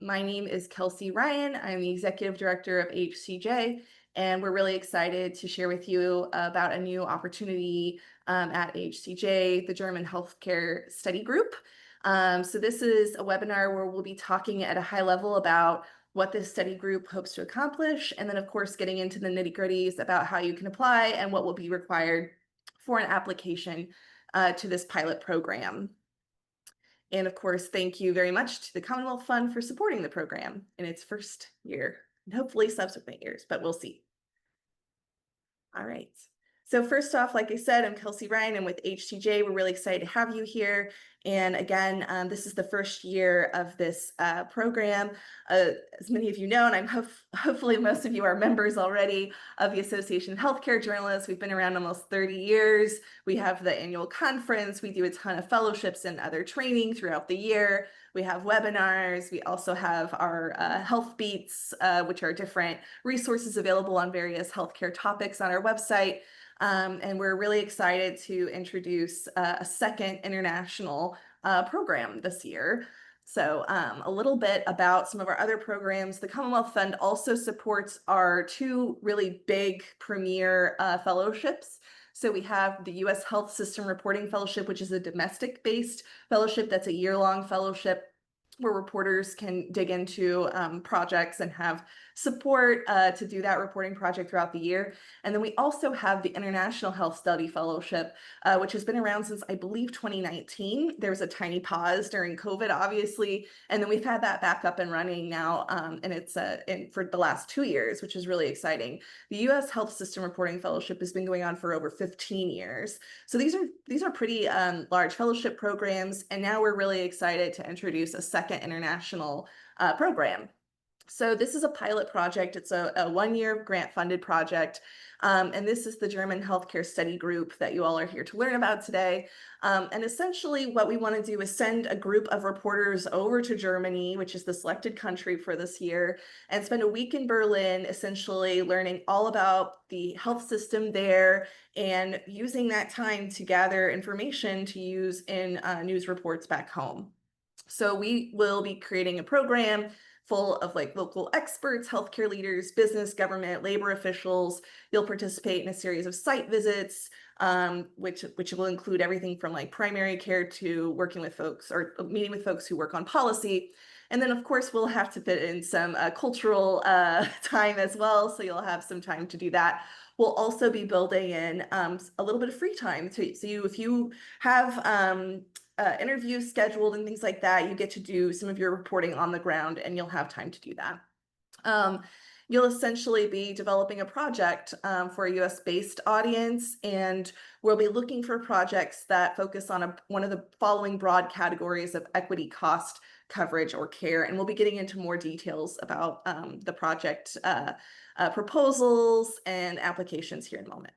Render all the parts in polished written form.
My name is Kelsey Ryan. I'm the Executive Director of AHCJ, and we're really excited to share with you about a new opportunity at AHCJ, the German Healthcare Study Group. So this is a webinar where we'll be talking at a high level about what this study group hopes to accomplish, and then of course getting into the nitty-gritties about how you can apply and what will be required for an application to this pilot program. And of course, thank you very much to the Commonwealth Fund for supporting the program in its first year and hopefully subsequent years, but we'll see. All right. So first off, like I said, I'm Kelsey Ryan. I'm with HTJ. We're really excited to have you here. And again, this is the first year of this program. As many of you know, and hopefully most of you are members already of the Association of Healthcare Journalists. We've been around almost 30 years. We have the annual conference. We do a ton of fellowships and other training throughout the year. We have webinars. We also have our health beats, which are different resources available on various healthcare topics on our website. And we're really excited to introduce a second international program this year. So a little bit about some of our other programs. The Commonwealth Fund also supports our two really big premier fellowships. So we have the U.S. Health System Reporting Fellowship, which is a domestic-based fellowship that's a year-long fellowship where reporters can dig into projects and have support to do that reporting project throughout the year. And then we also have the International Health Study Fellowship, which has been around since, I believe, 2019. There was a tiny pause during COVID, obviously, and then we've had that back up and running now, and it's for the last 2 years, which is really exciting. The U.S. Health System Reporting Fellowship has been going on for over 15 years. So these are pretty large fellowship programs, and now we're really excited to introduce a second international program. So this is a pilot project. It's a 1-year grant-funded project, and this is the German Healthcare Study Group that you all are here to learn about today. And essentially what we want to do is send a group of reporters over to Germany, which is the selected country for this year, and spend a week in Berlin, essentially learning all about the health system there and using that time to gather information to use in news reports back home. So we will be creating a program full of local experts, healthcare leaders, business, government, labor officials. You'll participate in a series of site visits, which will include everything from primary care to working with folks or meeting with folks who work on policy. And then, of course, we'll have to fit in some cultural time as well. So you'll have some time to do that. We'll also be building in a little bit of free time. So if you have interviews scheduled and things like that, you get to do some of your reporting on the ground and you'll have time to do that. You'll essentially be developing a project for a US-based audience, and we'll be looking for projects that focus on one of the following broad categories of equity, cost, coverage, or care. And we'll be getting into more details about the project proposals and applications here in a moment.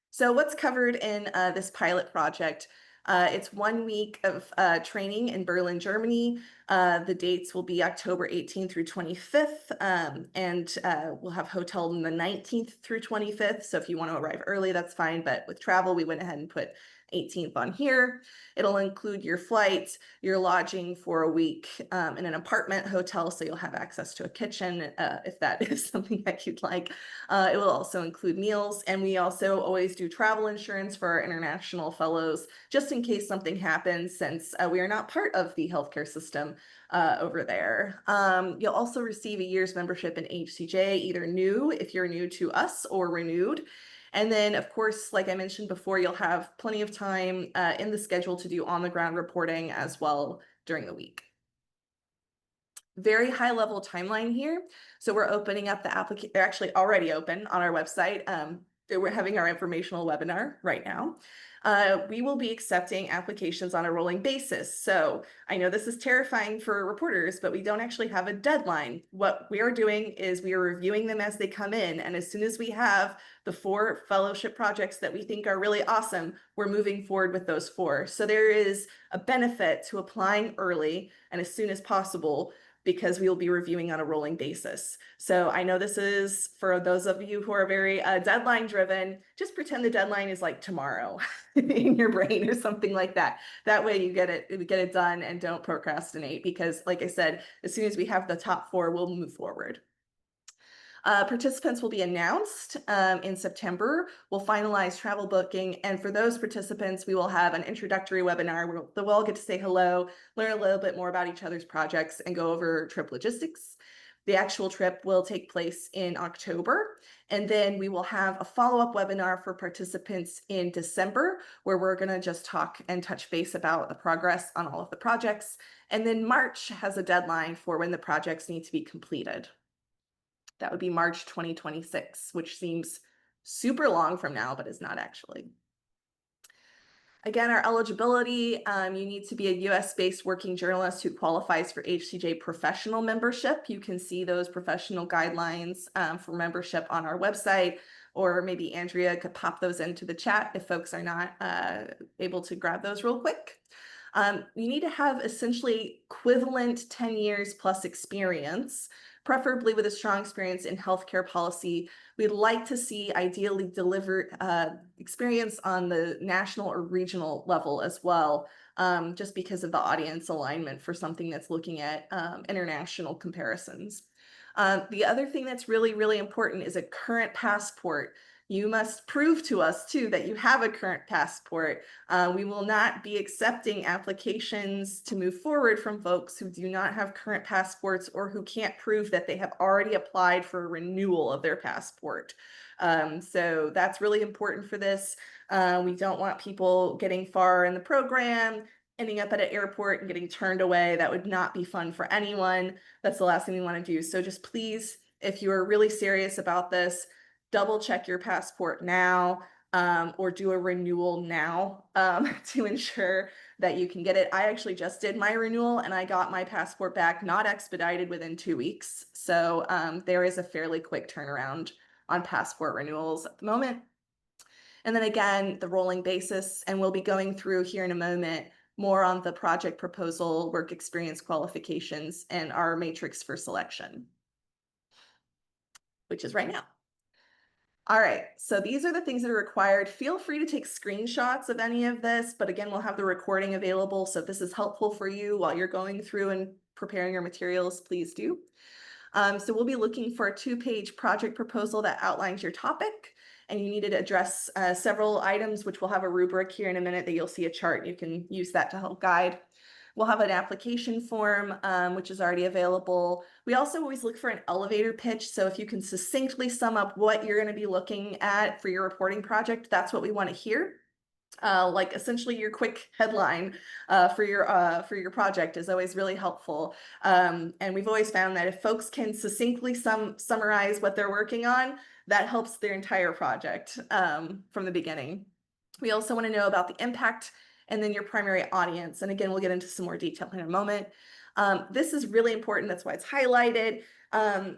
So what's covered in this pilot project? It's 1 week of training in Berlin, Germany. The dates will be October 18th through 25th, and we'll have hotel on the 19th through 25th. So if you want to arrive early, that's fine. But with travel, we went ahead and put 18th on here. It'll include your flight, your lodging for a week in an apartment hotel, so you'll have access to a kitchen if that is something that you'd like. It will also include meals, and we also always do travel insurance for our international fellows, just in case something happens, since we are not part of the healthcare system over there. You'll also receive a year's membership in HCJ, either new if you're new to us or renewed. And then, of course, like I mentioned before, you'll have plenty of time in the schedule to do on-the-ground reporting as well during the week. Very high-level timeline here. So we're opening up the application. They're actually already open on our website. We're having our informational webinar right now. We will be accepting applications on a rolling basis. So I know this is terrifying for reporters, but we don't actually have a deadline. What we are doing is we are reviewing them as they come in. And as soon as we have the 4 fellowship projects that we think are really awesome, we're moving forward with those 4. So there is a benefit to applying early and as soon as possible, because we will be reviewing on a rolling basis. So I know this is for those of you who are very deadline driven, just pretend the deadline is like tomorrow in your brain or something like that. That way you get it done and don't procrastinate, because like I said, as soon as we have the top 4, we'll move forward. Participants will be announced in September. We'll finalize travel booking, and for those participants, we will have an introductory webinar where they'll all get to say hello, learn a little bit more about each other's projects, and go over trip logistics. The actual trip will take place in October, and then we will have a follow-up webinar for participants in December, where we're going to just talk and touch base about the progress on all of the projects. And then March has a deadline for when the projects need to be completed. That would be March 2026, which seems super long from now, but is not actually. Again, our eligibility, you need to be a US-based working journalist who qualifies for AHCJ professional membership. You can see those professional guidelines for membership on our website, or maybe Andrea could pop those into the chat if folks are not able to grab those real quick. You need to have essentially equivalent 10 years plus experience, preferably with a strong experience in healthcare policy. We'd like to see ideally delivered experience on the national or regional level as well, just because of the audience alignment for something that's looking at international comparisons. The other thing that's really, really important is a current passport. You must prove to us too that you have a current passport. We will not be accepting applications to move forward from folks who do not have current passports or who can't prove that they have already applied for a renewal of their passport. So that's really important for this. We don't want people getting far in the program, ending up at an airport and getting turned away. That would not be fun for anyone. That's the last thing we want to do. So just please, if you are really serious about this, double check your passport now, or do a renewal now to ensure that you can get it. I actually just did my renewal and I got my passport back, not expedited, within 2 weeks. So there is a fairly quick turnaround on passport renewals at the moment. And then again, the rolling basis, and we'll be going through here in a moment more on the project proposal, work experience qualifications, and our matrix for selection, which is right now. All right, so these are the things that are required. Feel free to take screenshots of any of this, but again, we'll have the recording available. So if this is helpful for you while you're going through and preparing your materials, please do. So we'll be looking for a 2-page project proposal that outlines your topic, and you need to address several items, which we'll have a rubric here in a minute that you'll see a chart. You can use that to help guide. We'll have an application form, which is already available. We also always look for an elevator pitch. So if you can succinctly sum up what you're going to be looking at for your reporting project, that's what we want to hear. Like essentially your quick headline for your project is always really helpful. And we've always found that if folks can succinctly summarize what they're working on, that helps their entire project from the beginning. We also want to know about the impact and then your primary audience. And again, we'll get into some more detail in a moment. This is really important. That's why it's highlighted.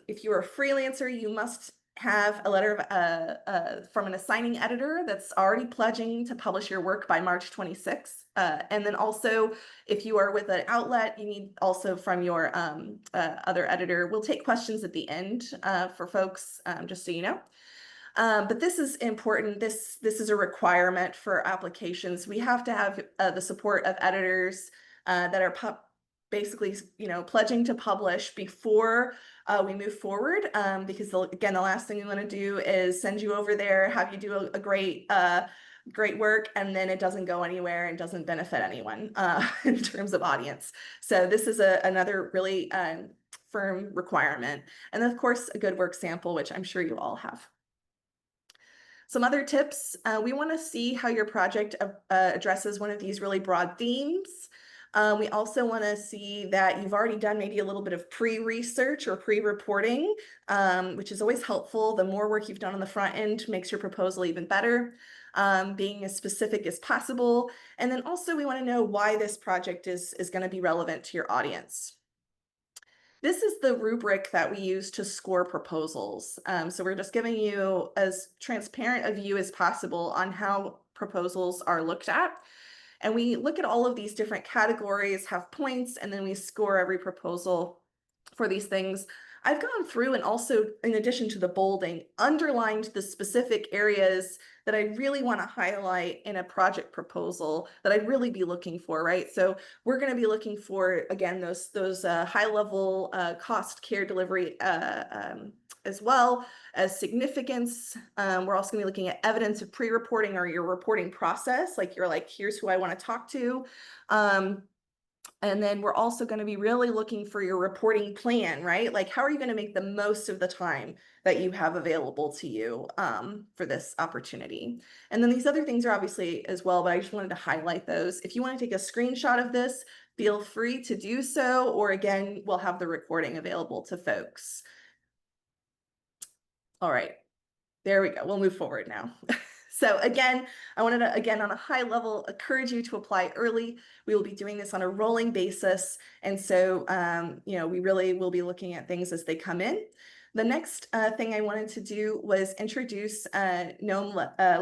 If you're a freelancer, you must have a letter of, from an assigning editor that's already pledging to publish your work by March 26th. And then also, if you are with an outlet, you need also from your other editor. We'll take questions at the end for folks, just so you know. But this is important. This is a requirement for applications. We have to have the support of editors that are basically, pledging to publish before we move forward. Because again, the last thing we want to do is send you over there, have you do a great work, and then it doesn't go anywhere and doesn't benefit anyone in terms of audience. So this is another really firm requirement. And then of course, a good work sample, which I'm sure you all have. Some other tips, we want to see how your project addresses one of these really broad themes. We also want to see that you've already done maybe a little bit of pre-research or pre-reporting, which is always helpful. The more work you've done on the front end makes your proposal even better, being as specific as possible. And then also we want to know why this project is going to be relevant to your audience. This is the rubric that we use to score proposals. So we're just giving you as transparent a view as possible on how proposals are looked at. And we look at all of these different categories, have points, and then we score every proposal for these things, I've gone through and also, in addition to the bolding, underlined the specific areas that I really want to highlight in a project proposal that I'd really be looking for, right? So we're going to be looking for, again, those high level cost care delivery as well as significance. We're also going to be looking at evidence of pre-reporting or your reporting process. Like you're like, here's who I want to talk to. And then we're also going to be really looking for your reporting plan, right? Like, how are you going to make the most of the time that you have available to you for this opportunity? And then these other things are obviously as well, but I just wanted to highlight those. If you want to take a screenshot of this, feel free to do so. Or again, we'll have the recording available to folks. All right, there we go. We'll move forward now. So again, I wanted to, again, on a high level, encourage you to apply early. We will be doing this on a rolling basis. And so, we really will be looking at things as they come in. The next thing I wanted to do was introduce Noam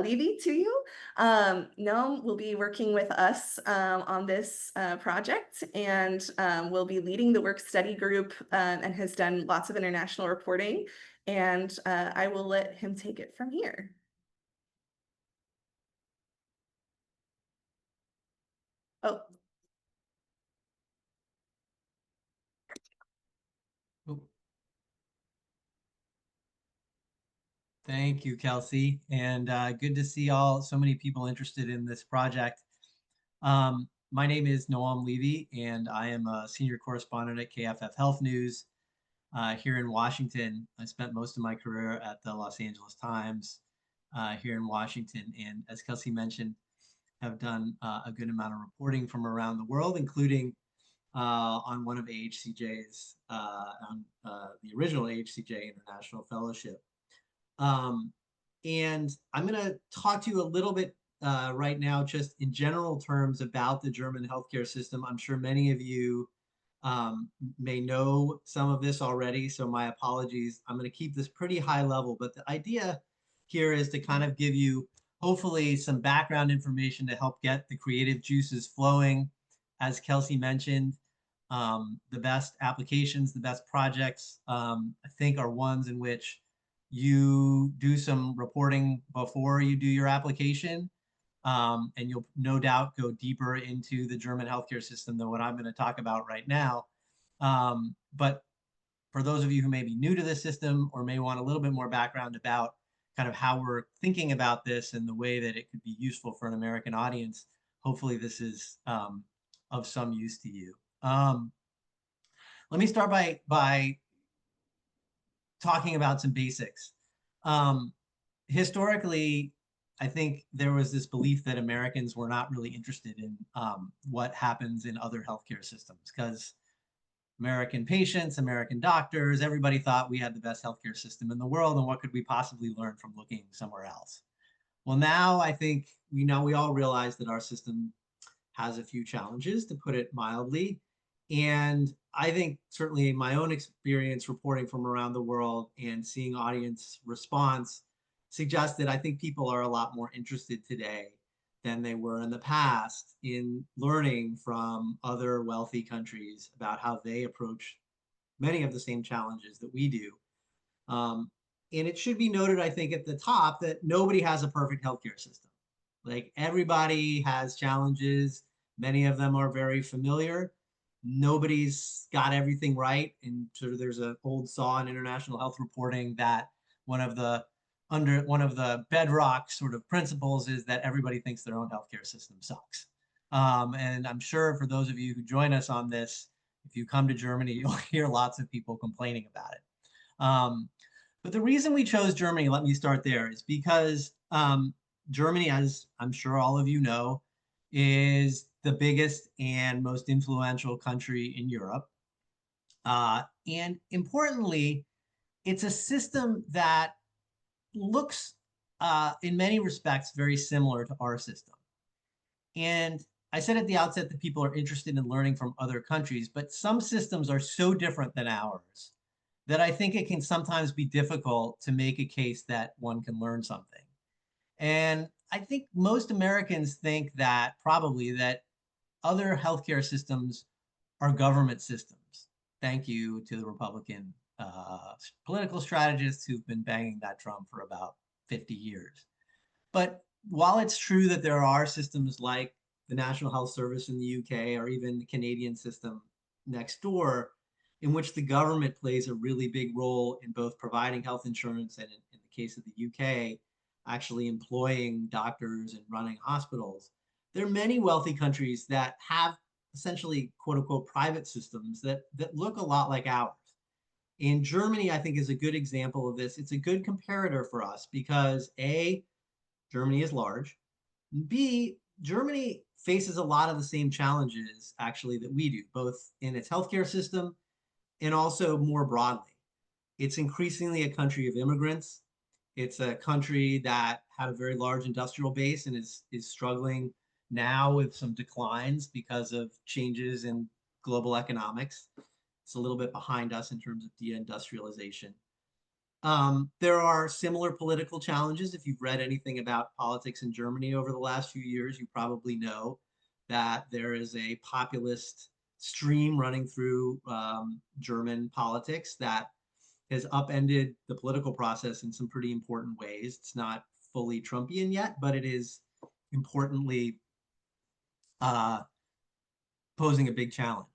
Levy to you. Noam will be working with us on this project and will be leading the work study group and has done lots of international reporting. And I will let him take it from here. Oh, Thank you, Kelsey. And good to see so many people interested in this project. My name is Noam Levy, and I am a senior correspondent at KFF Health News here in Washington. I spent most of my career at the Los Angeles Times here in Washington. And as Kelsey mentioned, have done a good amount of reporting from around the world, including on one of AHCJ's, on the original AHCJ International Fellowship. And I'm going to talk to you a little bit right now, just in general terms about the German healthcare system. I'm sure many of you may know some of this already, so my apologies. I'm going to keep this pretty high level, but the idea here is to kind of give you hopefully some background information to help get the creative juices flowing. As Kelsey mentioned, the best applications, the best projects, I think are ones in which you do some reporting before you do your application, and you'll no doubt go deeper into the German healthcare system than what I'm going to talk about right now. But for those of you who may be new to this system or may want a little bit more background about kind of how we're thinking about this and the way that it could be useful for an American audience, hopefully this is of some use to you. Let me start by talking about some basics. Historically, I think there was this belief that Americans were not really interested in what happens in other healthcare systems because American patients, American doctors, everybody thought we had the best healthcare system in the world, and what could we possibly learn from looking somewhere else? Well, now I think we all realize that our system has a few challenges, to put it mildly. And I think certainly my own experience reporting from around the world and seeing audience response suggests that I think people are a lot more interested today than they were in the past in learning from other wealthy countries about how they approach many of the same challenges that we do. And it should be noted, I think, at the top that nobody has a perfect healthcare system. Like everybody has challenges. Many of them are very familiar. Nobody's got everything right. And sort of there's an old saw in international health reporting that one of the bedrock sort of principles is that everybody thinks their own healthcare system sucks. And I'm sure for those of you who join us on this, if you come to Germany, you'll hear lots of people complaining about it. But the reason we chose Germany, let me start there, is because Germany, as I'm sure all of you know, is the biggest and most influential country in Europe. And importantly, it's a system that looks, in many respects, very similar to our system. And I said at the outset that people are interested in learning from other countries, but some systems are so different than ours that I think it can sometimes be difficult to make a case that one can learn something. And I think most Americans think that probably that other healthcare systems are government systems, thank you to the Republican political strategists who've been banging that drum for about 50 years. But while it's true that there are systems like the National Health Service in the UK or even the Canadian system next door, in which the government plays a really big role in both providing health insurance and, in the case of the UK, actually employing doctors and running hospitals, there are many wealthy countries that have essentially quote unquote private systems that look a lot like ours. In Germany, I think is a good example of this. It's a good comparator for us because A, Germany is large. B, Germany faces a lot of the same challenges actually that we do, both in its healthcare system and also more broadly. It's increasingly a country of immigrants. It's a country that had a very large industrial base and is struggling now with some declines because of changes in global economics. It's a little bit behind us in terms of deindustrialization. There are similar political challenges. If you've read anything about politics in Germany over the last few years, you probably know that there is a populist stream running through German politics that has upended the political process in some pretty important ways. It's not fully Trumpian yet, but it is importantly posing a big challenge.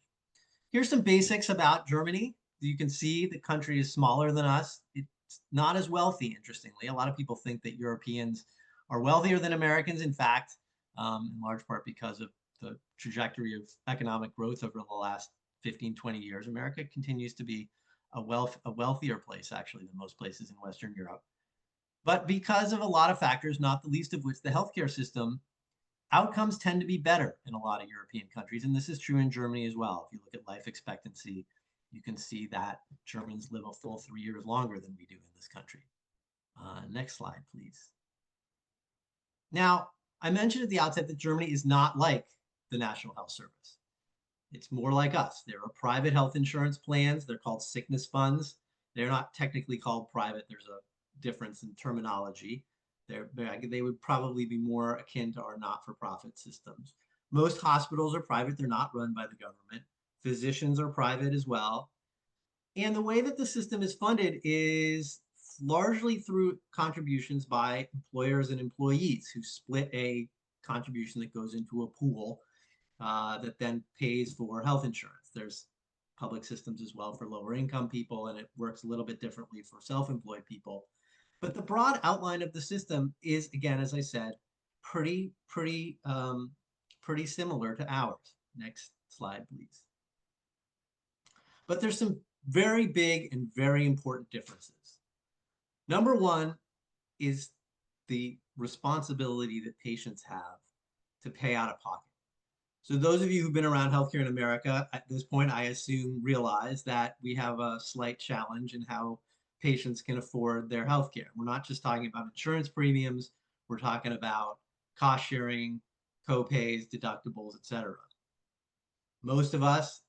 Here's some basics about Germany. You can see the country is smaller than us. It's not as wealthy, interestingly. A lot of people think that Europeans are wealthier than Americans. In fact, in large part because of the trajectory of economic growth over the last 15, 20 years, America continues to be a wealthier place, actually, than most places in Western Europe. But because of a lot of factors, not the least of which the healthcare system, outcomes tend to be better in a lot of European countries. And this is true in Germany as well. If you look at life expectancy, you can see that Germans live a full 3 years longer than we do in this country. Next slide, please. Now, I mentioned at the outset that Germany is not like the National Health Service. It's more like us. There are private health insurance plans. They're called sickness funds. They're not technically called private. There's a difference in terminology. They would probably be more akin to our not-for-profit systems. Most hospitals are private. They're not run by the government. Physicians are private as well. And the way that the system is funded is largely through contributions by employers and employees who split a contribution that goes into a pool that then pays for health insurance. There's public systems as well for lower income people, and it works a little bit differently for self-employed people. But the broad outline of the system is, again, as I said, pretty similar to ours. Next slide, please. But there's some very big and very important differences. Number one is the responsibility that patients have to pay out of pocket. So those of you who've been around healthcare in America at this point, I assume, realize that we have a slight challenge in how patients can afford their healthcare. We're not just talking about insurance premiums. We're talking about cost sharing, co-pays, deductibles, etc. Most of us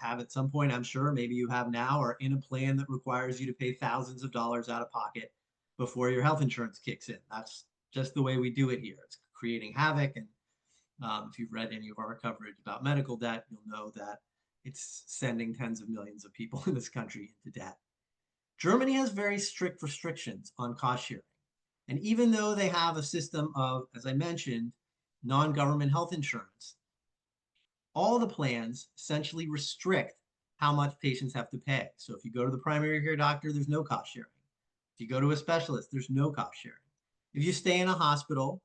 have at some point, I'm sure, maybe you have now, are in a plan that requires you to pay thousands of dollars out of pocket before your health insurance kicks in. That's just the way we do it here. It's creating havoc. And if you've read any of our coverage about medical debt, you'll know that it's sending tens of millions of people in this country into debt. Germany has very strict restrictions on cost sharing. And even though they have a system of, as I mentioned, non-government health insurance, all the plans essentially restrict how much patients have to pay. So if you go to the primary care doctor, there's no cost sharing. If you go to a specialist, there's no cost sharing. If you stay in a hospital,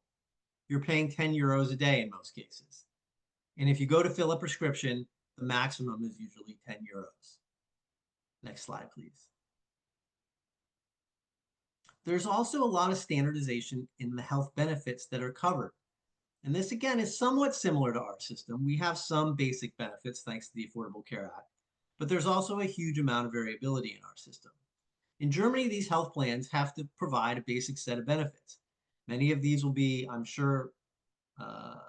you're paying 10 euros a day in most cases. And if you go to fill a prescription, the maximum is usually 10 euros. Next slide, please. There's also a lot of standardization in the health benefits that are covered. And this, again, is somewhat similar to our system. We have some basic benefits thanks to the Affordable Care Act, but there's also a huge amount of variability in our system. In Germany, these health plans have to provide a basic set of benefits. Many of these will be, I'm sure,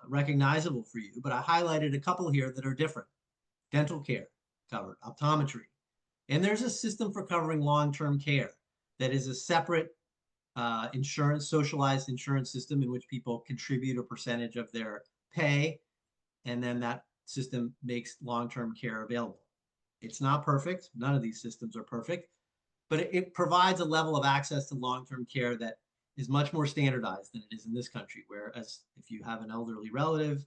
recognizable for you, but I highlighted a couple here that are different. Dental care covered, optometry. And there's a system for covering long-term care that is a separate insurance, socialized insurance system in which people contribute a percentage of their pay, and then that system makes long-term care available. It's not perfect. None of these systems are perfect, but it provides a level of access to long-term care that is much more standardized than it is in this country. Whereas if you have an elderly relative,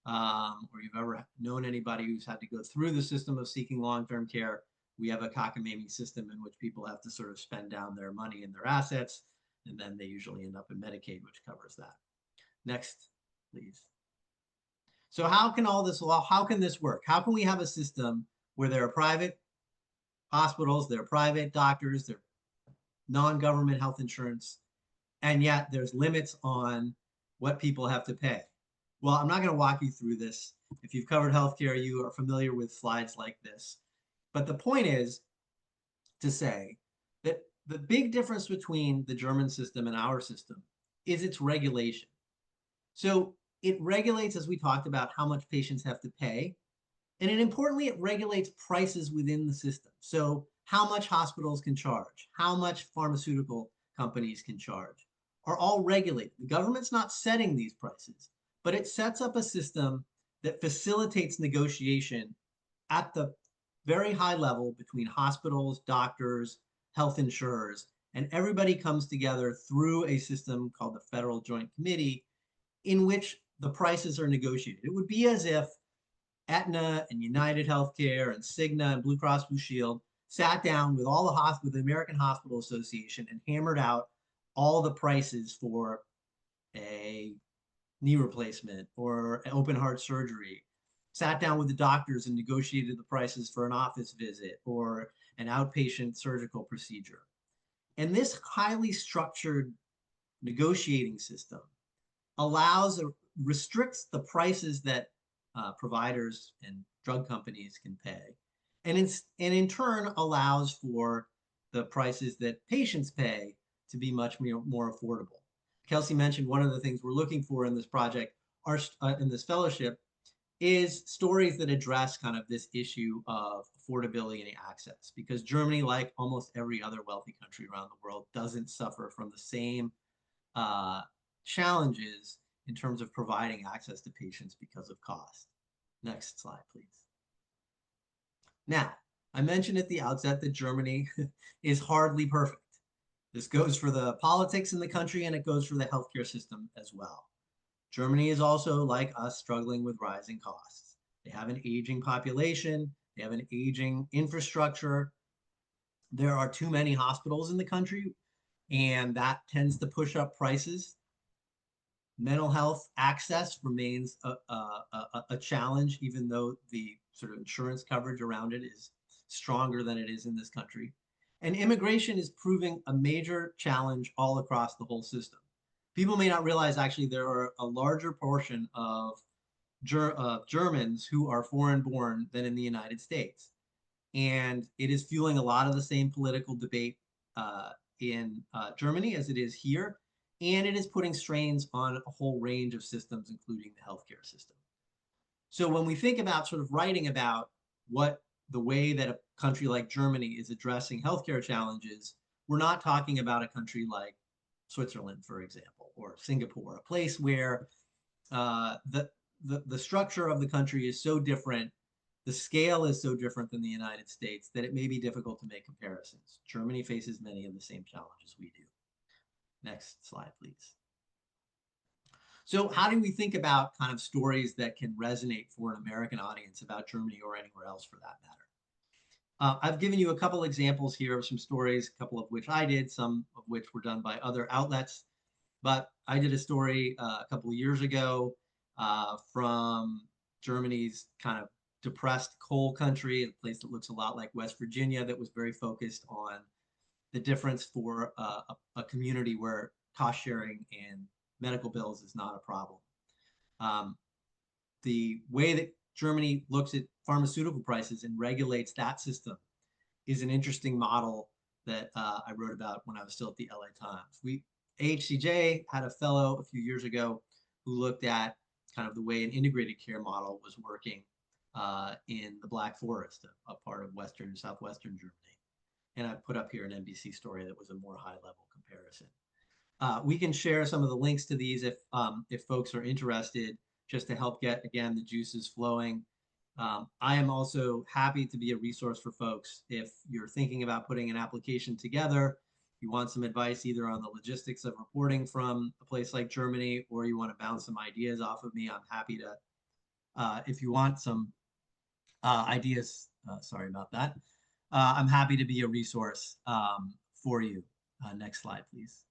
or you've ever known anybody who's had to go through the system of seeking long-term care, we have a cockamamie system in which people have to sort of spend down their money and their assets, and then they usually end up in Medicaid, which covers that. Next, please. So how can this work? How can we have a system where there are private hospitals, there are private doctors, there are non-government health insurance, and yet there's limits on what people have to pay? Well, I'm not going to walk you through this. If you've covered healthcare, you are familiar with slides like this. But the point is to say that the big difference between the German system and our system is its regulation. So it regulates, as we talked about, how much patients have to pay. And importantly, it regulates prices within the system. So how much hospitals can charge, how much pharmaceutical companies can charge, are all regulated. The government's not setting these prices, but it sets up a system that facilitates negotiation at the very high level between hospitals, doctors, health insurers, and everybody comes together through a system called the Federal Joint Committee in which the prices are negotiated. It would be as if Aetna and United Healthcare and Cigna and Blue Cross Blue Shield sat down with with the American Hospital Association and hammered out all the prices for a knee replacement or open heart surgery, sat down with the doctors and negotiated the prices for an office visit or an outpatient surgical procedure. And this highly structured negotiating system restricts the prices that providers and drug companies can pay, and in turn allows for the prices that patients pay to be much more affordable. Kelsey mentioned one of the things we're looking for in this project, in this fellowship, is stories that address kind of this issue of affordability and access, because Germany, like almost every other wealthy country around the world, doesn't suffer from the same challenges in terms of providing access to patients because of cost. Next slide, please. Now, I mentioned at the outset that Germany is hardly perfect. This goes for the politics in the country, and it goes for the healthcare system as well. Germany is also, like us, struggling with rising costs. They have an aging population. They have an aging infrastructure. There are too many hospitals in the country, and that tends to push up prices. Mental health access remains a challenge, even though the sort of insurance coverage around it is stronger than it is in this country. And immigration is proving a major challenge all across the whole system. People may not realize, actually, there are a larger portion of Germans who are foreign born than in the United States. And it is fueling a lot of the same political debate in Germany as it is here. And it is putting strains on a whole range of systems, including the healthcare system. So when we think about sort of writing about the way that a country like Germany is addressing healthcare challenges, we're not talking about a country like Switzerland, for example, or Singapore, a place where the structure of the country is so different, the scale is so different than the United States, that it may be difficult to make comparisons. Germany faces many of the same challenges we do. Next slide, please. So how do we think about kind of stories that can resonate for an American audience about Germany or anywhere else for that matter? I've given you a couple examples here of some stories, a couple of which I did, some of which were done by other outlets. But I did a story a couple of years ago from Germany's kind of depressed coal country, a place that looks a lot like West Virginia, that was very focused on the difference for a community where cost sharing and medical bills is not a problem. The way that Germany looks at pharmaceutical prices and regulates that system is an interesting model that I wrote about when I was still at the LA Times. AHCJ had a fellow a few years ago who looked at kind of the way an integrated care model was working in the Black Forest, a part of southwestern Germany. And I put up here an NBC story that was a more high-level comparison. We can share some of the links to these if folks are interested, just to help get, again, the juices flowing. I am also happy to be a resource for folks if you're thinking about putting an application together, you want some advice either on the logistics of reporting from a place like Germany, or you want to bounce some ideas off of me. I'm happy to, if you want some ideas, sorry about that. I'm happy to be a resource for you. Next slide, please.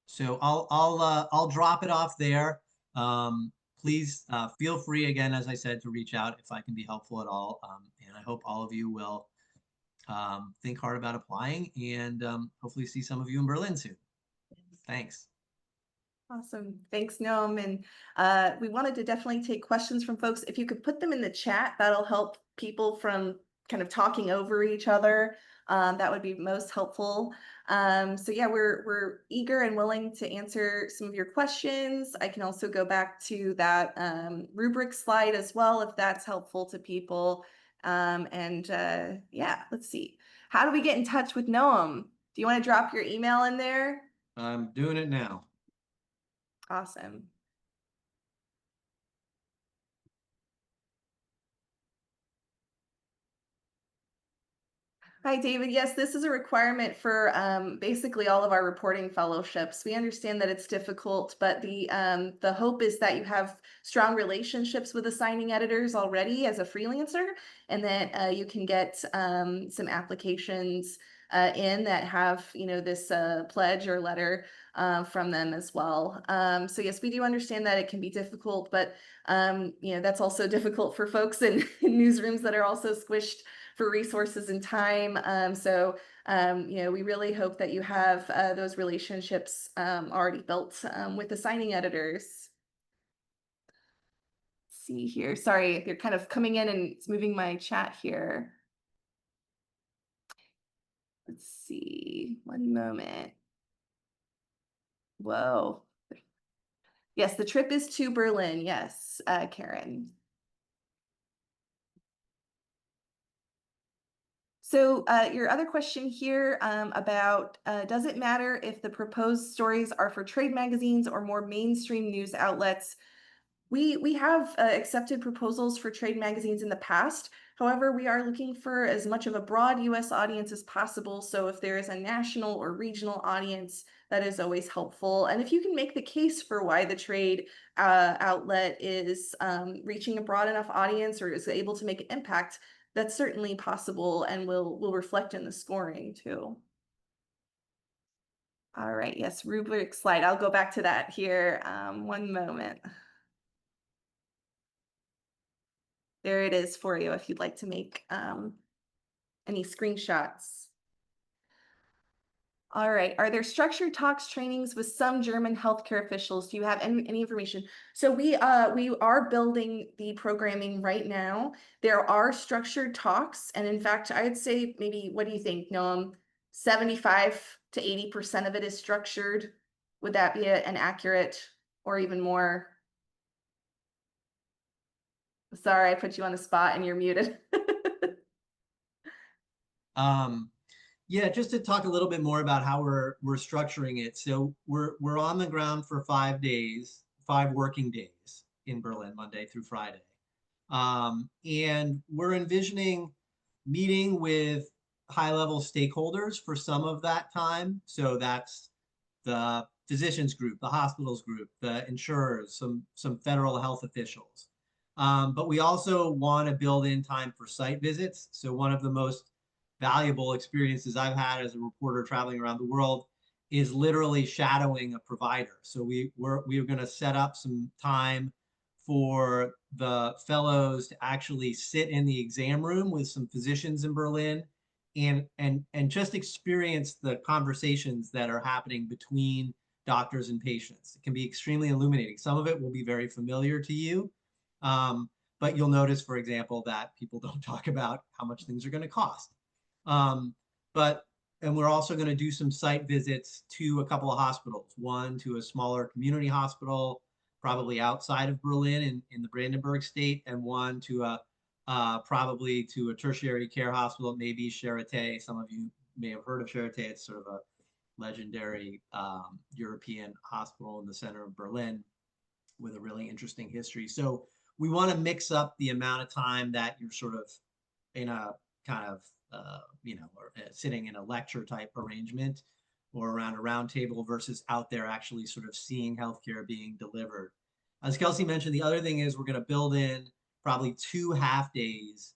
So I'll drop it off there. Please feel free again, as I said, to reach out if I can be helpful at all. And I hope all of you will think hard about applying and hopefully see some of you in Berlin soon. Thanks. Awesome. Thanks, Noam. And we wanted to definitely take questions from folks. If you could put them in the chat, that'll help people from kind of talking over each other. That would be most helpful. So yeah, we're eager and willing to answer some of your questions. I can also go back to that rubric slide as well, if that's helpful to people. Yeah, let's see. How do we get in touch with Noam? Do you want to drop your email in there? I'm doing it now. Awesome. Hi, David. Yes, this is a requirement for basically all of our reporting fellowships. We understand that it's difficult, but the hope is that you have strong relationships with assigning editors already as a freelancer, and that you can get some applications in that have this pledge or letter from them as well. So yes, we do understand that it can be difficult, but that's also difficult for folks in newsrooms that are also squished for resources and time. We really hope that you have those relationships already built with assigning editors. Let's see here. Sorry, they're kind of coming in and it's moving my chat here. Let's see, one moment. Whoa. Yes, the trip is to Berlin. Yes, Karen. So your other question here about does it matter if the proposed stories are for trade magazines or more mainstream news outlets? We have accepted proposals for trade magazines in the past. However, we are looking for as much of a broad US audience as possible. So if there is a national or regional audience, that is always helpful. And if you can make the case for why the trade outlet is reaching a broad enough audience or is able to make an impact, that's certainly possible and will reflect in the scoring too. All right, yes, rubric slide. I'll go back to that here. One moment. There it is for you if you'd like to make any screenshots. All right. Are there structured talks trainings with some German healthcare officials? Do you have any information? So we are building the programming right now. There are structured talks, and in fact, I'd say maybe, what do you think, Noam? 75 to 80% of it is structured. Would that be an accurate or even more? Sorry, I put you on the spot and you're muted. Yeah, just to talk a little bit more about how we're structuring it. So we're on the ground for 5 days, 5 working days in Berlin, Monday through Friday. And we're envisioning meeting with high-level stakeholders for some of that time. So that's the physicians group, the hospitals group, the insurers, some federal health officials. But we also want to build in time for site visits. So one of the most valuable experiences I've had as a reporter traveling around the world is literally shadowing a provider. So we're going to set up some time for the fellows to actually sit in the exam room with some physicians in Berlin and just experience the conversations that are happening between doctors and patients. It can be extremely illuminating. Some of it will be very familiar to you. But you'll notice, for example, that people don't talk about how much things are going to cost. And we're also going to do some site visits to a couple of hospitals, one to a smaller community hospital, probably outside of Berlin in the Brandenburg state, and one to probably to a tertiary care hospital, maybe Charité. Some of you may have heard of Charité. It's sort of a legendary European hospital in the center of Berlin with a really interesting history. So we want to mix up the amount of time that you're sort of in a kind of, or sitting in a lecture type arrangement or around a round table versus out there actually sort of seeing healthcare being delivered. As Kelsey mentioned, the other thing is we're going to build in probably 2 half days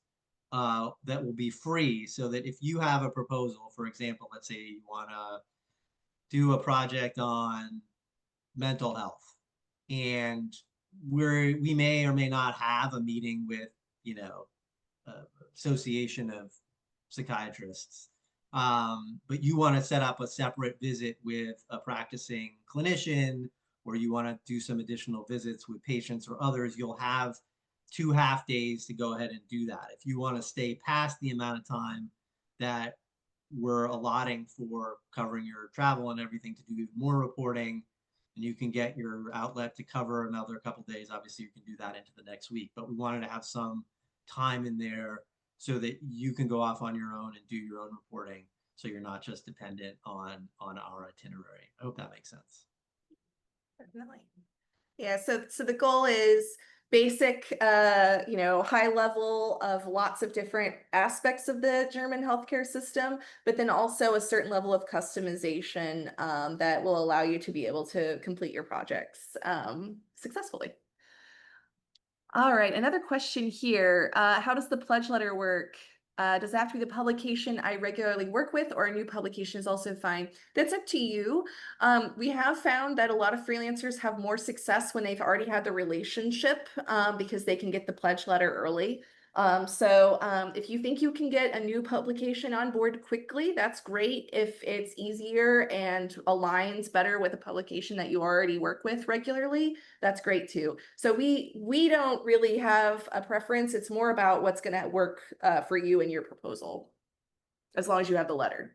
that will be free, so that if you have a proposal, for example, let's say you want to do a project on mental health, and we may or may not have a meeting with, uh, association of psychiatrists, but you want to set up a separate visit with a practicing clinician, or you want to do some additional visits with patients or others, you'll have 2 half days to go ahead and do that. If you want to stay past the amount of time that we're allotting for covering your travel and everything to do even more reporting, and you can get your outlet to cover another couple days, obviously you can do that into the next week. But we wanted to have some time in there so that you can go off on your own and do your own reporting, so you're not just dependent on our itinerary. I hope that makes sense. Definitely. Yeah, so the goal is basic, high level of lots of different aspects of the German healthcare system, but then also a certain level of customization that will allow you to be able to complete your projects successfully. All right, another question here. How does the pledge letter work? Does it have to be the publication I regularly work with, or a new publication is also fine? That's up to you. We have found that a lot of freelancers have more success when they've already had the relationship because they can get the pledge letter early. If you think you can get a new publication on board quickly, that's great. If it's easier and aligns better with a publication that you already work with regularly, that's great too. So we don't really have a preference. It's more about what's going to work for you and your proposal, as long as you have the letter.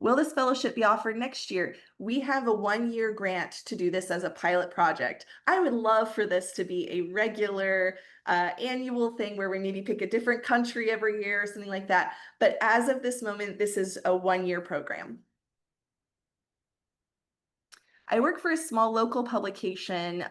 Will this fellowship be offered next year? We have a 1-year grant to do this as a pilot project. I would love for this to be a regular annual thing where we maybe pick a different country every year or something like that. But as of this moment, this is a 1-year program. I work for a small local publication.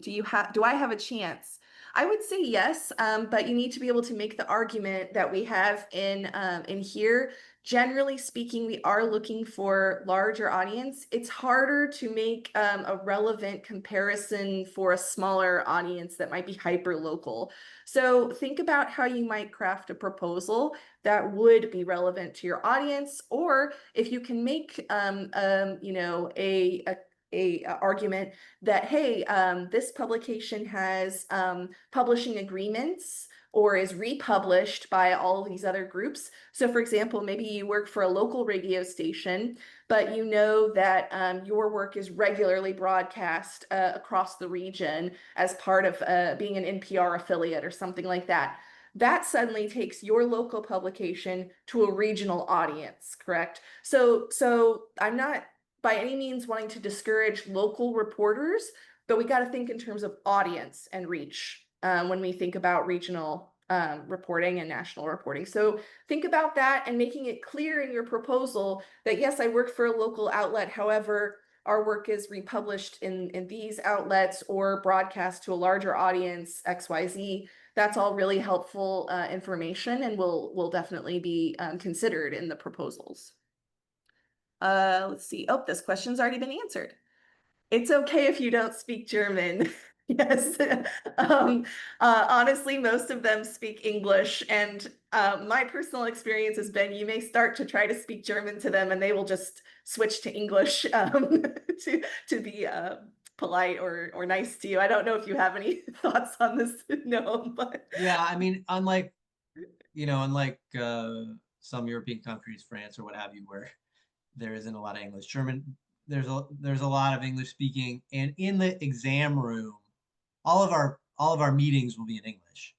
Do I have a chance? I would say yes, but you need to be able to make the argument that we have in here. Generally speaking, we are looking for larger audience. It's harder to make a relevant comparison for a smaller audience that might be hyper local. So think about how you might craft a proposal that would be relevant to your audience, or if you can make a argument that, hey, this publication has publishing agreements or is republished by all of these other groups. So for example, maybe you work for a local radio station, but you know that your work is regularly broadcast across the region as part of being an NPR affiliate or something like that. That suddenly takes your local publication to a regional audience, correct? So I'm not by any means wanting to discourage local reporters, but we got to think in terms of audience and reach when we think about regional reporting and national reporting. So think about that and making it clear in your proposal that, yes, I work for a local outlet. However, our work is republished in these outlets or broadcast to a larger audience, XYZ. That's all really helpful information and will definitely be considered in the proposals. Let's see. Oh, this question's already been answered. It's okay if you don't speak German. Yes. Honestly, most of them speak English, and my personal experience has been you may start to try to speak German to them, and they will just switch to English to be polite or nice to you. I don't know if you have any thoughts on this. No, but Yeah, I mean, unlike some European countries, France or what have you, where there isn't a lot of English. German, there's a lot of English speaking, and in the exam room, all of our meetings will be in English.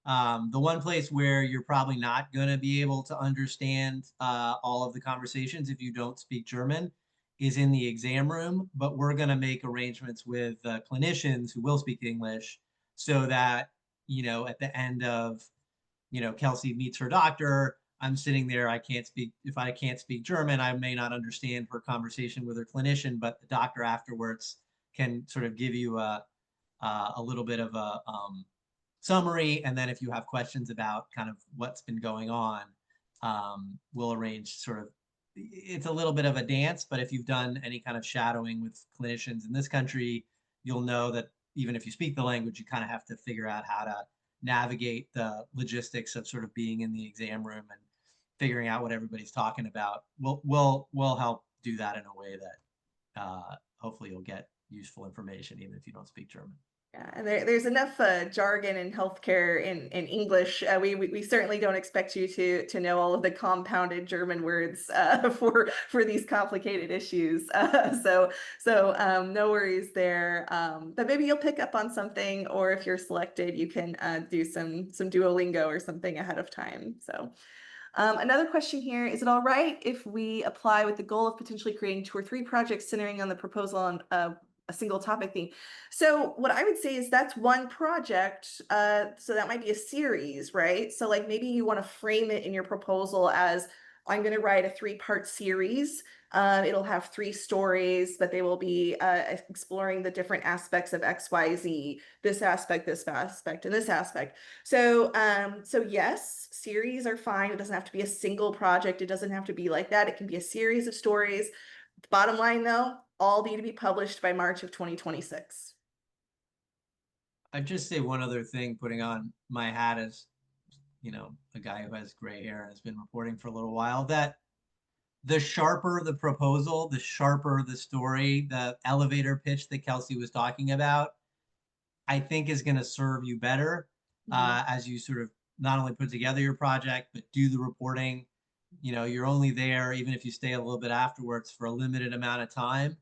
The one place where you're probably not going to be able to understand all of the conversations if you don't speak German is in the exam room, but we're going to make arrangements with clinicians who will speak English so that, at the end of, Kelsey meets her doctor, I'm sitting there, if I can't speak German, I may not understand her conversation with her clinician, but the doctor afterwards can sort of give you a little bit of a summary, and then if you have questions about kind of what's been going on, we'll arrange sort of, it's a little bit of a dance, but if you've done any kind of shadowing with clinicians in this country, you'll know that even if you speak the language, you kind of have to figure out how to navigate the logistics of sort of being in the exam room and figuring out what everybody's talking about. We'll help do that in a way that hopefully you'll get useful information even if you don't speak German. Yeah, and there's enough jargon in healthcare in English. We certainly don't expect you to know all of the compounded German words for these complicated issues. So no worries there. But maybe you'll pick up on something, or if you're selected, you can do some Duolingo or something ahead of time. So. Another question here, is it all right if we apply with the goal of potentially creating 2 or 3 projects centering on the proposal on a single topic theme? So what I would say is that's one project, so that might be a series, right? So like maybe you want to frame it in your proposal as, I'm going to write a 3-part series. It'll have 3 stories, but they will be exploring the different aspects of XYZ, this aspect, and this aspect. So yes, series are fine. It doesn't have to be a single project. It doesn't have to be like that. It can be a series of stories. Bottom line though, all need to be published by March of 2026. I'd just say one other thing, putting on my hat as, a guy who has gray hair and has been reporting for a little while, that the sharper the proposal, the sharper the story, the elevator pitch that Kelsey was talking about, I think is going to serve you better as you sort of not only put together your project, but do the reporting. You're only there, even if you stay a little bit afterwards, for a limited amount of time.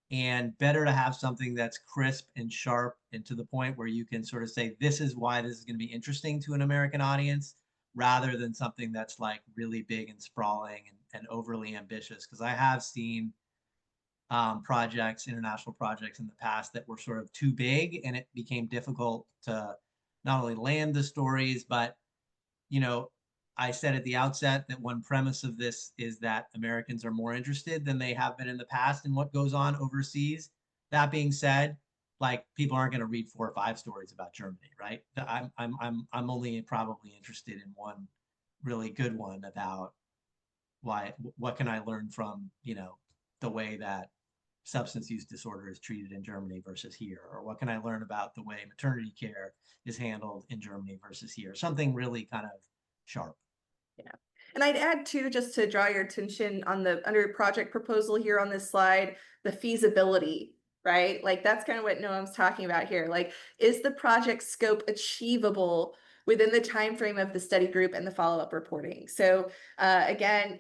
And better to have something that's crisp and sharp and to the point where you can sort of say, this is why this is going to be interesting to an American audience, rather than something that's like really big and sprawling and overly ambitious. Because I have seen international projects in the past that were sort of too big, and it became difficult to not only land the stories, but, I said at the outset that one premise of this is that Americans are more interested than they have been in the past in what goes on overseas. That being said, like, people aren't going to read 4 or 5 stories about Germany, right? I'm only probably interested in one really good one about what can I learn from, the way that substance use disorder is treated in Germany versus here, or what can I learn about the way maternity care is handled in Germany versus here? Something really kind of sharp. Yeah. And I'd add too, just to draw your attention on the under project proposal here on this slide, the feasibility, right? Like that's kind of what Noam's talking about here. Like, is the project scope achievable within the time frame of the study group and the follow-up reporting? So again,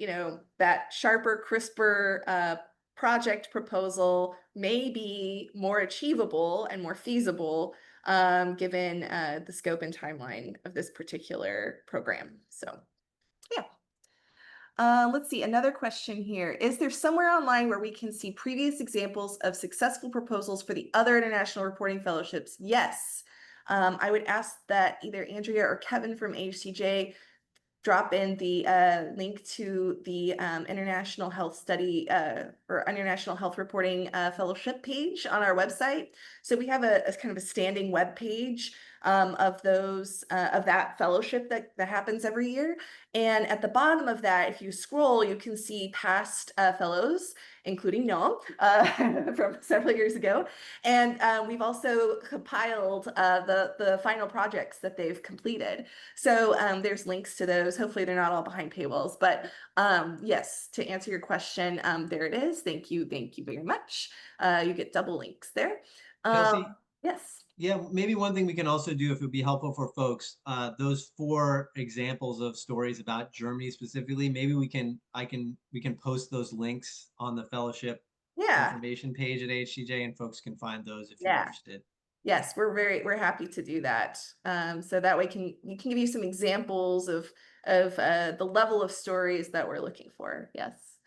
that sharper, crisper project proposal may be more achievable and more feasible given the scope and timeline of this particular program. So yeah. Let's see, another question here. Is there somewhere online where we can see previous examples of successful proposals for the other international reporting fellowships? Yes. I would ask that either Andrea or Kevin from AHCJ drop in the link to the International Health Study or International Health Reporting Fellowship page on our website. So we have a kind of a standing web page of that fellowship that happens every year. And at the bottom of that, if you scroll, you can see past fellows, including Noam from several years ago. And we've also compiled the final projects that they've completed. So there's links to those. Hopefully they're not all behind paywalls, but yes, to answer your question, there it is. Thank you very much. You get double links there. Kelsey, Yes. yeah, maybe one thing we can also do, if it would be helpful for folks, those 4 examples of stories about Germany specifically, maybe we can post those links on the fellowship Yeah. information page at HCJ, and folks can find those if you're Yeah. interested. Yes, we're happy to do that. So that way we can give you some examples of the level of stories that we're looking for. Yes.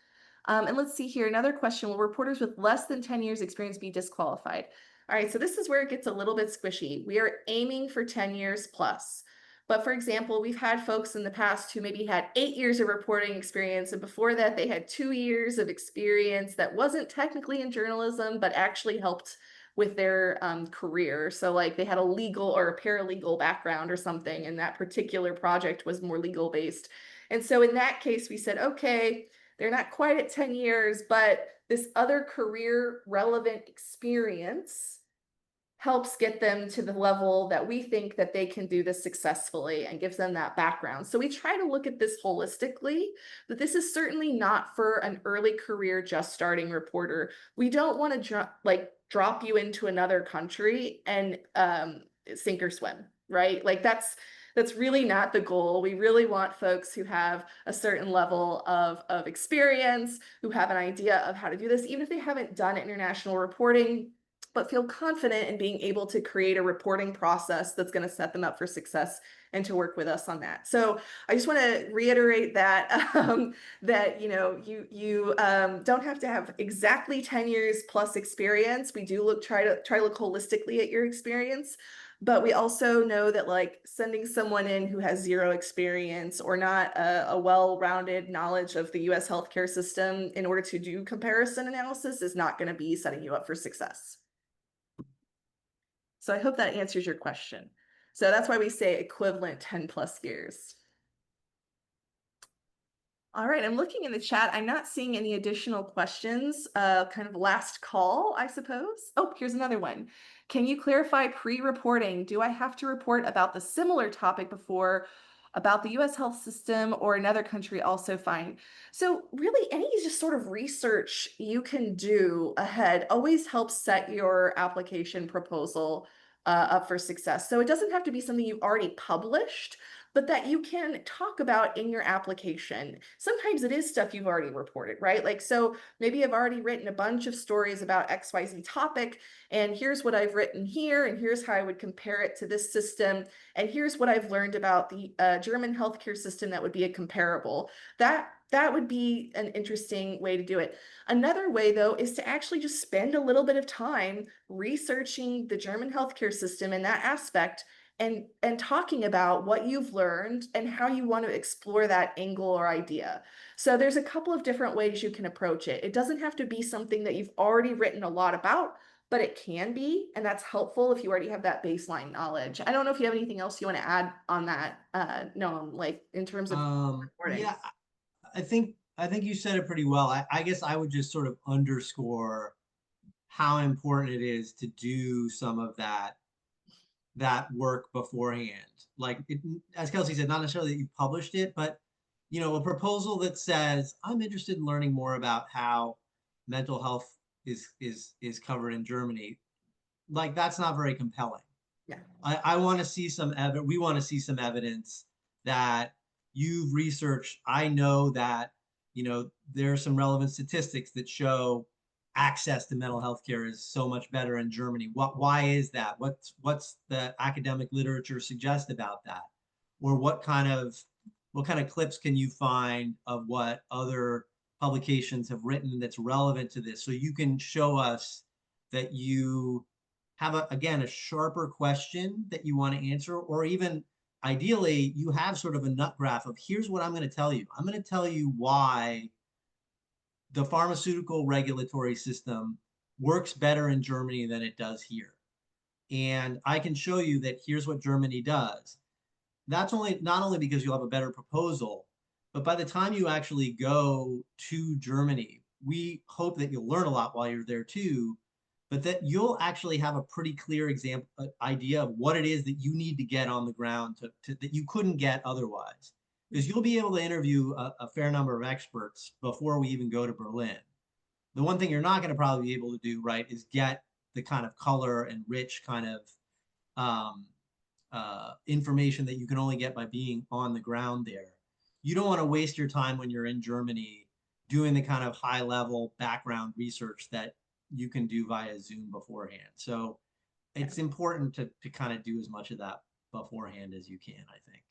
And let's see here, another question. Will reporters with less than 10 years experience be disqualified? All right, so this is where it gets a little bit squishy. We are aiming for 10 years plus. But for example, we've had folks in the past who maybe had 8 years of reporting experience, and before that they had 2 years of experience that wasn't technically in journalism, but actually helped with their career. So like they had a legal or a paralegal background or something, and that particular project was more legal based. And so in that case, we said, okay, they're not quite at 10 years, but this other career relevant experience helps get them to the level that we think that they can do this successfully and gives them that background. So we try to look at this holistically, but this is certainly not for an early career just starting reporter. We don't want to drop you into another country and sink or swim, right? Like that's really not the goal. We really want folks who have a certain level of experience, who have an idea of how to do this, even if they haven't done international reporting, but feel confident in being able to create a reporting process that's going to set them up for success and to work with us on that. So I just want to reiterate that that you don't have to have exactly 10 years plus experience. We do try to look holistically at your experience, but we also know that like sending someone in who has zero experience or not a well-rounded knowledge of the US healthcare system in order to do comparison analysis is not going to be setting you up for success. So I hope that answers your question. So that's why we say equivalent 10 plus years. All right, I'm looking in the chat. I'm not seeing any additional questions. Kind of last call, I suppose. Oh, here's another one. Can you clarify pre-reporting? Do I have to report about the similar topic before about the US health system or another country also fine? So really any just sort of research you can do ahead always helps set your application proposal up for success. So it doesn't have to be something you've already published, but that you can talk about in your application. Sometimes it is stuff you've already reported, right? Like, so maybe I've already written a bunch of stories about XYZ topic, and here's what I've written here, and here's how I would compare it to this system, and here's what I've learned about the German healthcare system that would be a comparable. That would be an interesting way to do it. Another way, though, is to actually just spend a little bit of time researching the German healthcare system in that aspect and talking about what you've learned and how you want to explore that angle or idea. So there's a couple of different ways you can approach it. It doesn't have to be something that you've already written a lot about, but it can be, and that's helpful if you already have that baseline knowledge. I don't know if you have anything else you want to add on that, Noam, like in terms of reporting. Yeah, I think you said it pretty well. I guess I would just sort of underscore how important it is to do some of that work beforehand. Like it, as Kelsey said, not necessarily that you published it, but a proposal that says, I'm interested in learning more about how mental health is covered in Germany. Like that's not very compelling. Yeah. I want to see some evidence. We want to see some evidence that you've researched. I know that, there are some relevant statistics that show access to mental health care is so much better in Germany. Why is that? What's the academic literature suggest about that? Or what kind of clips can you find of what other publications have written that's relevant to this? So you can show us that you have again a sharper question that you want to answer, or even ideally you have sort of a nut graph of here's what I'm going to tell you. I'm going to tell you why the pharmaceutical regulatory system works better in Germany than it does here. And I can show you that here's what Germany does. That's not only because you'll have a better proposal, but by the time you actually go to Germany, we hope that you'll learn a lot while you're there too, but that you'll actually have a pretty clear idea of what it is that you need to get on the ground that you couldn't get otherwise. Because you'll be able to interview a fair number of experts before we even go to Berlin. The one thing you're not going to probably be able to do, right, is get the kind of color and rich kind of information that you can only get by being on the ground there. You don't want to waste your time when you're in Germany doing the kind of high level background research that you can do via Zoom beforehand. So it's important to kind of do as much of that beforehand as you can, I think.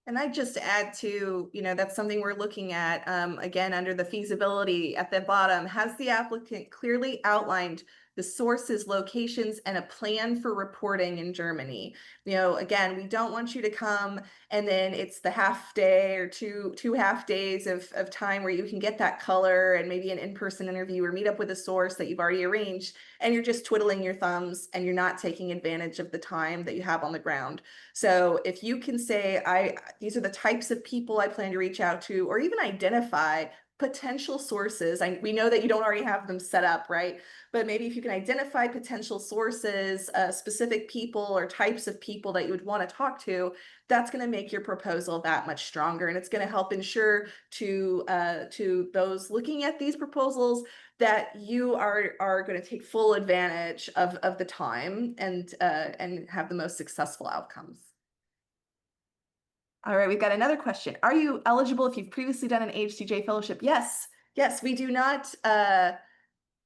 And I just add to, that's something we're looking at, again, under the feasibility at the bottom. Has the applicant clearly outlined the sources, locations, and a plan for reporting in Germany. Again, we don't want you to come and then it's the half day or two half days of time where you can get that color and maybe an in-person interview or meet up with a source that you've already arranged, and you're just twiddling your thumbs and you're not taking advantage of the time that you have on the ground. So if you can say, these are the types of people I plan to reach out to, or even identify potential sources. We know that you don't already have them set up, right? But maybe if you can identify potential sources, specific people or types of people that you would want to talk to, that's going to make your proposal that much stronger, and it's going to help ensure to those looking at these proposals that you are going to take full advantage of the time and have the most successful outcomes. All right, we've got another question. Are you eligible if you've previously done an AHCJ fellowship? Yes, we do not.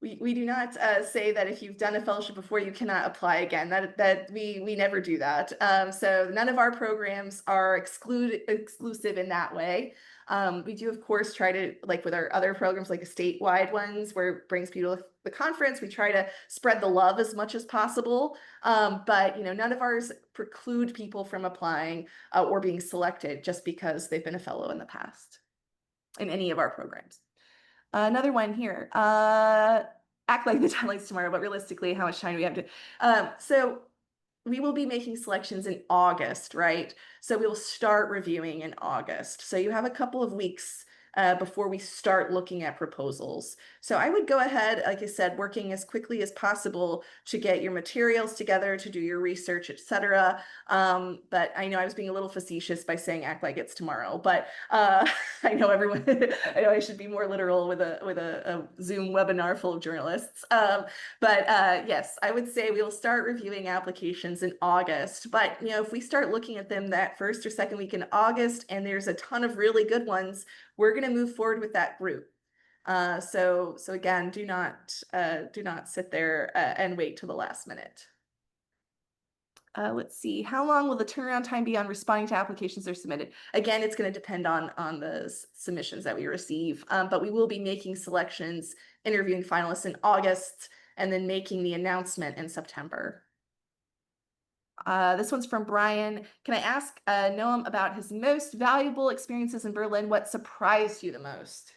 We do not say that if you've done a fellowship before, you cannot apply again. That we never do that. So none of our programs are exclusive in that way. We do, of course, try to, like with our other programs, like the statewide ones where it brings people to the conference, we try to spread the love as much as possible. But none of ours preclude people from applying or being selected just because they've been a fellow in the past in any of our programs. Another one here. Act like the deadline's tomorrow, but realistically, how much time do we have to? So we will be making selections in August, right? So we will start reviewing in August. So you have a couple of weeks before we start looking at proposals. So I would go ahead, like I said, working as quickly as possible to get your materials together, to do your research, etc. But I know I was being a little facetious by saying act like it's tomorrow, but I know everyone, I know I should be more literal with a Zoom webinar full of journalists. But yes, I would say we will start reviewing applications in August. But if we start looking at them that first or second week in August, and there's a ton of really good ones, we're going to move forward with that group. So again, do not sit there and wait till the last minute. Let's see, how long will the turnaround time be on responding to applications that are submitted? Again, it's going to depend on the submissions that we receive, but we will be making selections, interviewing finalists in August, and then making the announcement in September. This one's from Brian. Can I ask Noam about his most valuable experiences in Berlin? What surprised you the most?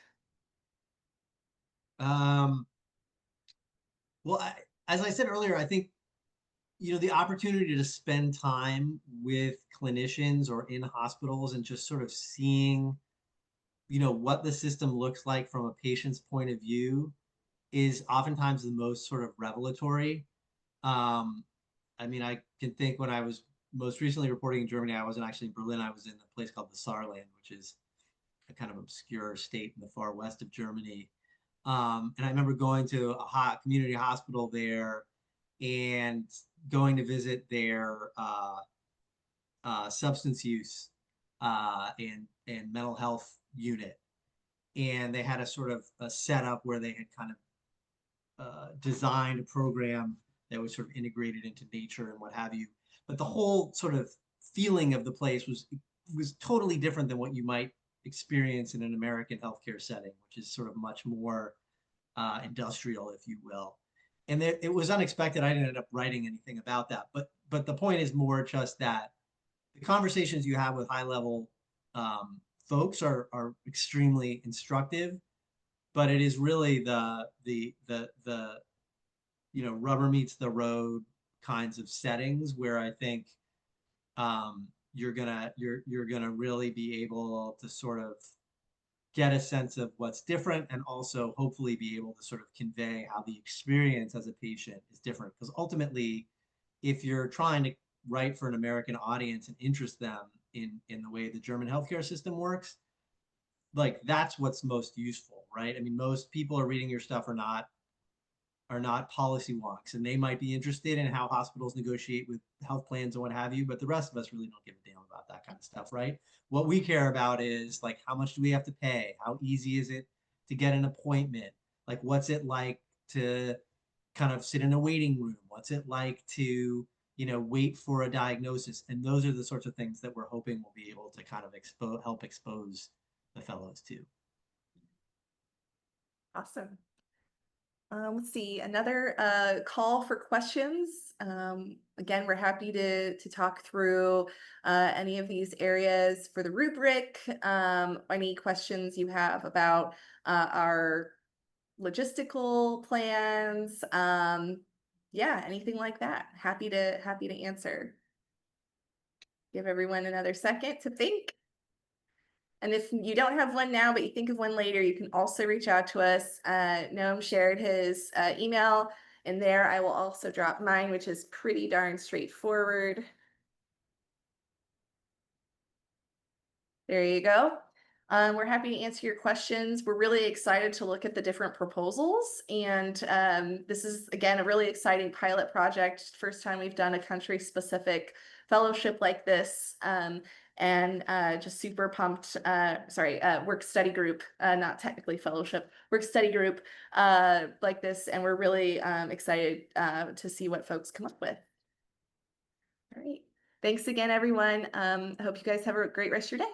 Well, as I said earlier, I think the opportunity to spend time with clinicians or in hospitals and just sort of seeing what the system looks like from a patient's point of view is oftentimes the most sort of revelatory. I mean, I can think when I was most recently reporting in Germany, I wasn't actually in Berlin. I was in a place called the Saarland, which is a kind of obscure state in the far west of Germany. And I remember going to a community hospital there and going to visit their substance use and mental health unit. And they had a sort of a setup where they had kind of designed a program that was sort of integrated into nature and what have you. But the whole sort of feeling of the place was totally different than what you might experience in an American healthcare setting, which is sort of much more industrial, if you will. And it was unexpected. I didn't end up writing anything about that. But the point is more just that the conversations you have with high level folks are extremely instructive. But it is really the rubber meets the road kinds of settings where I think you're gonna really be able to sort of get a sense of what's different and also hopefully be able to sort of convey how the experience as a patient is different. Because ultimately, if you're trying to write for an American audience and interest them in the way the German healthcare system works, like that's what's most useful, right? I mean, most people are reading your stuff are not policy wonks, and they might be interested in how hospitals negotiate with health plans and what have you, but the rest of us really don't give a damn about that kind of stuff, right? What we care about is like, how much do we have to pay? How easy is it to get an appointment? Like, what's it like to kind of sit in a waiting room? What's it like to, wait for a diagnosis? And those are the sorts of things that we're hoping we'll be able to kind of help expose the fellows to. Awesome. Let's see, another call for questions. Again, we're happy to talk through any of these areas for the rubric. Any questions you have about our logistical plans. Yeah, anything like that. Happy to answer. Give everyone another second to think. And if you don't have one now, but you think of one later, you can also reach out to us. Noam shared his email in there. I will also drop mine, which is pretty darn straightforward. There you go. We're happy to answer your questions. We're really excited to look at the different proposals. And this is, again, a really exciting pilot project. First time we've done a country specific fellowship like this. And just super pumped, work study group, not technically fellowship, work study group like this. And we're really excited to see what folks come up with. All right. Thanks again, everyone. I hope you guys have a great rest of your day.